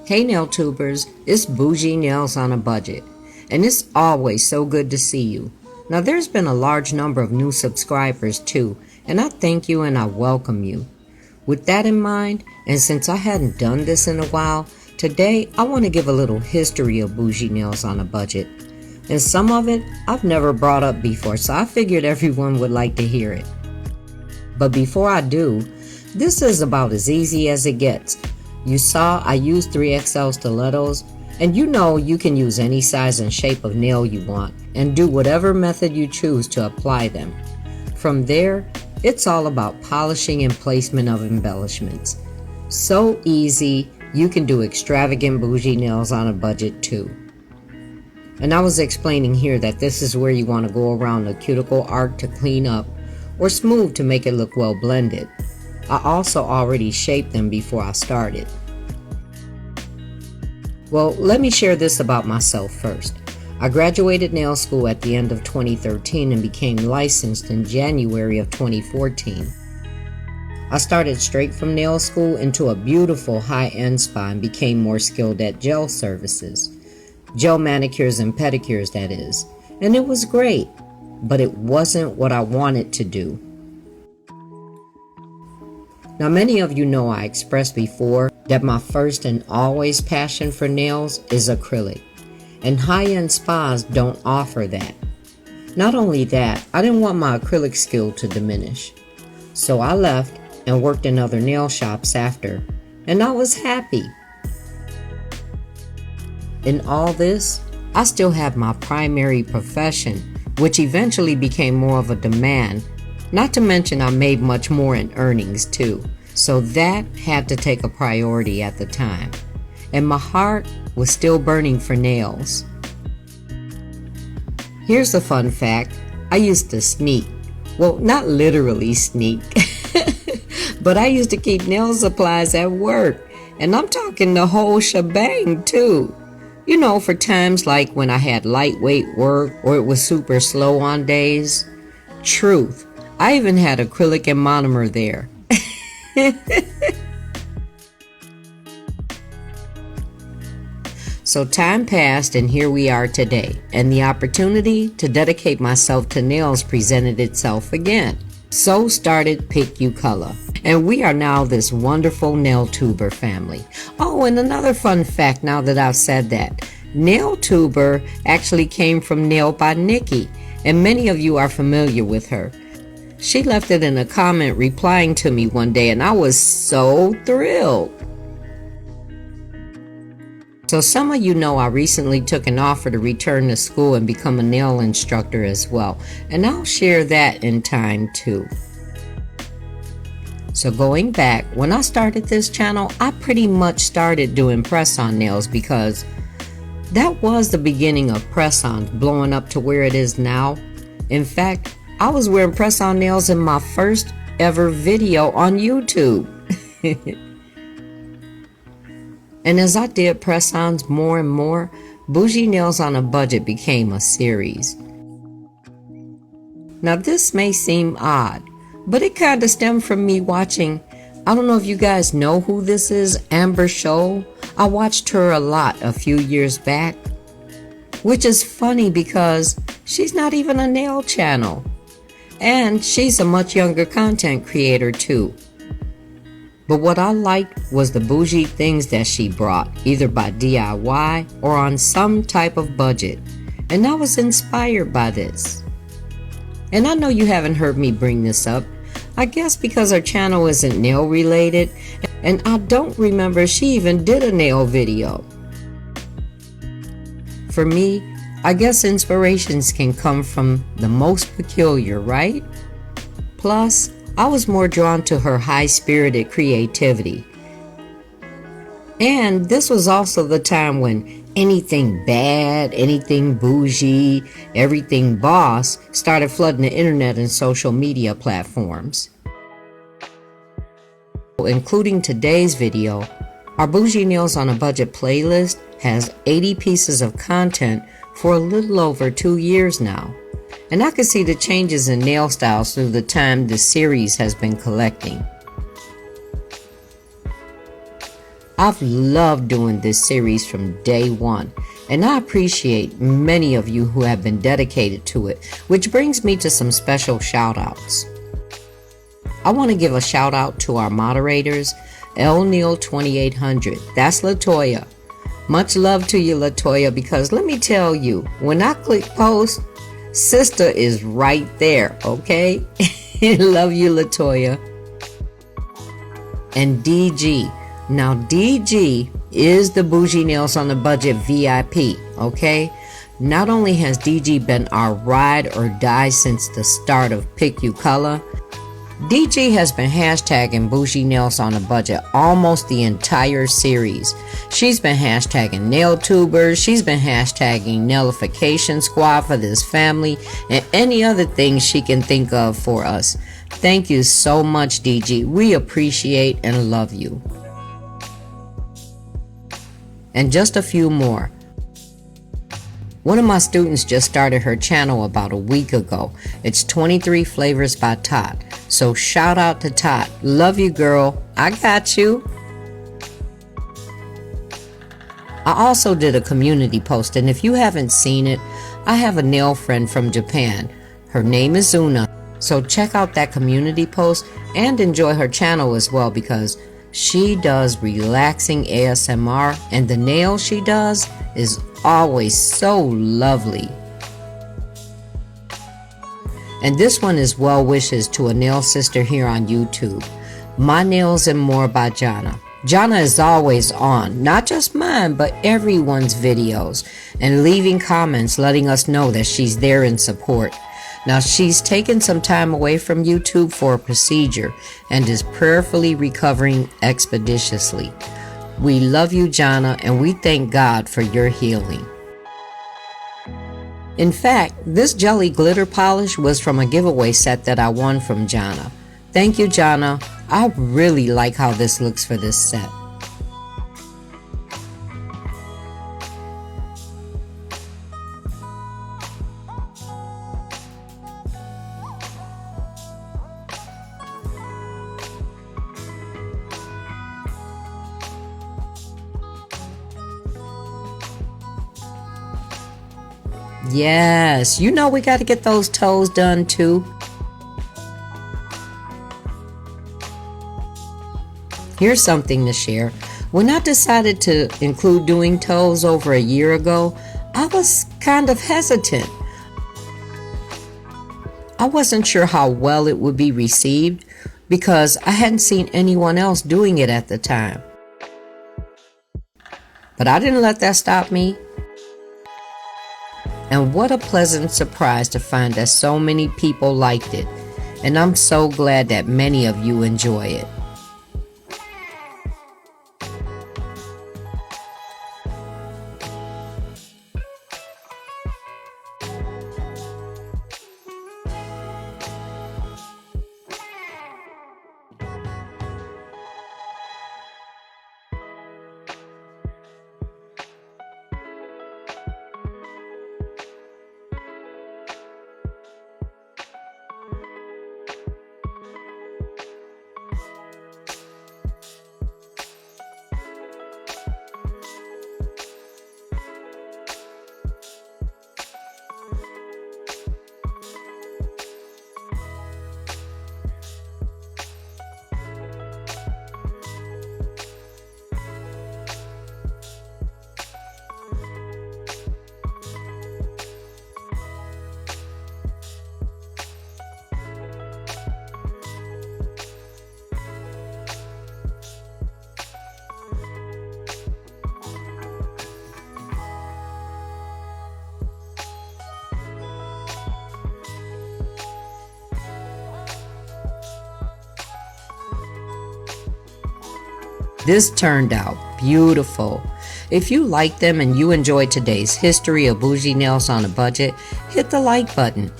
Hey nail tubers, it's Bougie Nails on a Budget, and it's always so good to see you. Now there's been a large number of new subscribers too, and I thank you and I welcome you. With that in mind, and since I hadn't done this in a while, today I want to give a little history of Bougie Nails on a Budget. And some of it I've never brought up before, so I figured everyone would like to hear it. But before I do, this is about as easy as it gets. You saw I used 3XL stilettos, and you know you can use any size and shape of nail you want and do whatever method you choose to apply them. From there, it's all about polishing and placement of embellishments. So easy, you can do extravagant bougie nails on a budget too. And I was explaining here that this is where you want to go around the cuticle arc to clean up, or smooth to make it look well blended. I also already shaped them before I started. Well, let me share this about myself first. I graduated nail school at the end of 2013 and became licensed in January of 2014. I started straight from nail school into a beautiful high-end spa and became more skilled at gel services. Gel manicures and pedicures, that is. And it was great, but it wasn't what I wanted to do. Now many of you know I expressed before that my first and always passion for nails is acrylic, and high-end spas don't offer that. Not only that, I didn't want my acrylic skill to diminish. So I left and worked in other nail shops after, and I was happy. In all this, I still have my primary profession, which eventually became more of a demand. Not to mention I made much more in earnings too, so that had to take a priority at the time. And my heart was still burning for nails. Here's a fun fact, I used to sneak. Well, not literally sneak, but I used to keep nail supplies at work, and I'm talking the whole shebang too. You know, for times like when I had lightweight work or it was super slow on days. Truth. I even had acrylic and monomer there. So time passed and here we are today, and the opportunity to dedicate myself to nails presented itself again. So started Pick You Color, and we are now this wonderful nail tuber family. Oh, and another fun fact now that I've said that, nail tuber actually came from Nail by Nikki, and many of you are familiar with her. She left it in a comment replying to me one day, and I was so thrilled. So some of you know I recently took an offer to return to school and become a nail instructor as well, and I'll share that in time too. So going back, when I started this channel, I pretty much started doing press-on nails because that was the beginning of press-ons blowing up to where it is now. In fact, I was wearing press-on nails in my first ever video on YouTube. And as I did press-ons more and more, Bougie Nails on a Budget became a series. Now this may seem odd, but it kind of stemmed from me watching, I don't know if you guys know who this is, Amber Show. I watched her a lot a few years back, which is funny because she's not even a nail channel. And she's a much younger content creator too. But what I liked was the bougie things that she brought, either by DIY or on some type of budget. And I was inspired by this. And I know you haven't heard me bring this up, I guess because her channel isn't nail related, and I don't remember she even did a nail video. For me, I guess inspirations can come from the most peculiar, right? Plus, I was more drawn to her high-spirited creativity. And this was also the time when anything bad, anything bougie, everything boss started flooding the internet and social media platforms. Including today's video, our Bougie Nails on a Budget playlist has 80 pieces of content for a little over 2 years now, and I can see the changes in nail styles through the time this series has been collecting. I've loved doing this series from day one, and I appreciate many of you who have been dedicated to it, which brings me to some special shout outs. I want to give a shout out to our moderators, L Neil 2800, that's Latoya. Much love to you, Latoya, because let me tell you, when I click post, sister is right there, okay? Love you, Latoya. And DG. Now, DG is the Bougie Nails on a Budget VIP, okay? Not only has DG been our ride or die since the start of Pick You Color, DG has been hashtagging Bougie Nails on a Budget almost the entire series. She's been hashtagging nail tubers, she's been hashtagging nailification squad for this family, and any other things she can think of for us. Thank you so much, DG. We appreciate and love you. And just a few more. One of my students just started her channel about a week ago. It's 23 Flavors by Tot. So shout out to Tot. Love you, girl. I got you. I also did a community post, and if you haven't seen it, I have a nail friend from Japan. Her name is Una. So check out that community post and enjoy her channel as well, because she does relaxing ASMR, and the nail she does is always so lovely. And this one is well wishes to a nail sister here on YouTube. My Nails and More by Jana. Jana is always on, not just mine, but everyone's videos, and leaving comments letting us know that she's there in support. Now, she's taken some time away from YouTube for a procedure and is prayerfully recovering expeditiously. We love you, Jana, and we thank God for your healing. In fact, this jelly glitter polish was from a giveaway set that I won from Jana. Thank you, Jana. I really like how this looks for this set. Yes, you know we got to get those toes done too. Here's something to share. When I decided to include doing toes over a year ago, I was kind of hesitant. I wasn't sure how well it would be received because I hadn't seen anyone else doing it at the time. But I didn't let that stop me. And what a pleasant surprise to find that so many people liked it. And I'm so glad that many of you enjoy it. This turned out beautiful. If you like them and you enjoyed today's history of Bougie Nails on a Budget, hit the like button.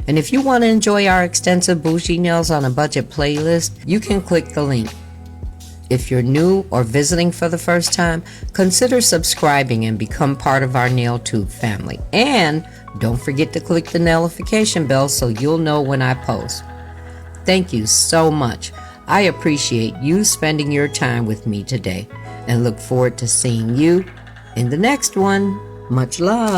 And if you want to enjoy our extensive Bougie Nails on a Budget playlist, you can click the link. If you're new or visiting for the first time, consider subscribing and become part of our Nail Tube family. And don't forget to click the notification bell so you'll know when I post. Thank you so much. I appreciate you spending your time with me today and look forward to seeing you in the next one. Much love.